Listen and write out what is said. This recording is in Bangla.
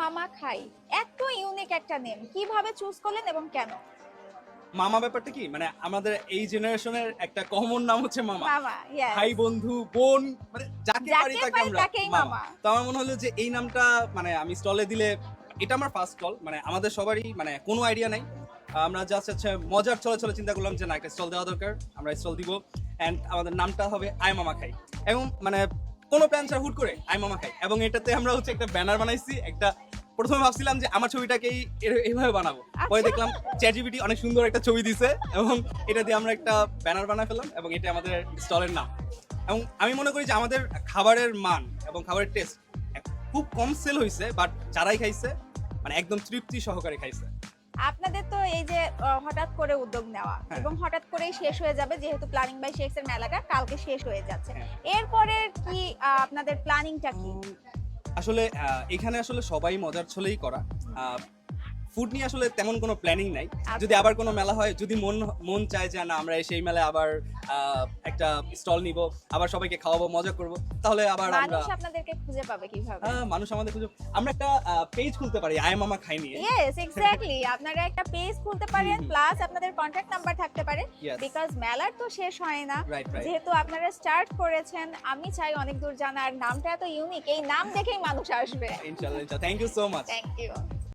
মামা খাই, এত ইউনিক একটা নেম, কিভাবে চুজ করলেন এবং কেন? মামা ব্যাপারটা কি মানে আমাদের এই জেনারেশনের একটা কমন নাম হচ্ছে মামা। মামা, yes. ভাই বন্ধু বোন মানে যাকে যাকে পারি তাকে পারি আমরা তাকেই মামা। মামা। তো আমার মনে হলো যে এই নামটা মানে আমি স্টলে দিলে, এটা আমার ফার্স্ট স্টল, মানে আমাদের সবারই মানে কোনো আইডিয়া নাই, আমরা জাস্ট হচ্ছে মজার চলে চলে চিন্তা করলাম যে না একটা স্টল দেওয়া দরকার, আমরা স্টল দিব অ্যান্ড আমাদের নামটা হবে আই মামা খাই। এবং মানে কোনো প্ল্যান ছাড়া হুট করে আই মামা খাই, এবং এটাতে আমরা হচ্ছে একটা ব্যানার বানাইছি। একটা প্রথমে ভাবছিলাম যে আমার ছবিটাকেই এইভাবে বানাবো, পরে আচ্ছা। দেখলাম চ্যাটজিপিটি অনেক সুন্দর একটা ছবি দিছে এবং এটা দিয়ে আমরা একটা ব্যানার বানাই ফেললাম এবং এটা আমাদের স্টলের নাম। এবং আমি মনে করি যে আমাদের খাবারের মান এবং খাবারের টেস্ট খুব কম সেল হয়েছে, বাট যারাই খাইছে মানে একদম তৃপ্তি সহকারে খাইছে। আপনাদের তো এই যে হঠাৎ করে উদ্যোগ নেওয়া হ্যাঁ। এবং হঠাৎ করেই শেষ হয়ে যাবে, যেহেতু প্ল্যানিং বাই শেখস এর মেলাটা কালকে শেষ হয়ে যাচ্ছে, হ্যাঁ। এরপরে কি আপনাদের প্ল্যানিংটা কি? আসলে এখানে আসলে সবাই মজার ছলেই করা, ফুড নিয়ে আসলে তেমন কোনো প্ল্যানিং নাই। যদি আবার কোনো মেলা হয়, যদি মন চায় যে না আমরা সেই মেলায় আবার একটা স্টল নিব, আবার সবাইকে খাওয়াবো, মজা করব, তাহলে আবার আমরা মানুষ আপনাদেরকে খুঁজে পাবে কিভাবে? মানুষ আমাদের খুঁজে, আমরা একটা পেজ খুলতে পারি আই মামা খাই নিয়ে। Yes, exactly. আপনারা একটা পেজ খুলতে পারেন, হুম। প্লাস আপনাদের কন্ট্যাক্ট নাম্বার থাকতে পারে, Yes. বিকজ মেলার তো শেষ হয় না। Right, right. যেহেতু আপনারা স্টার্ট করেছেন, আমি চাই অনেক দূর জানার, নামটা এত ইউনিক, এই নাম দেখেই মানুষ আসবে। ইনশাআল্লাহ, thank you so much. Thank you.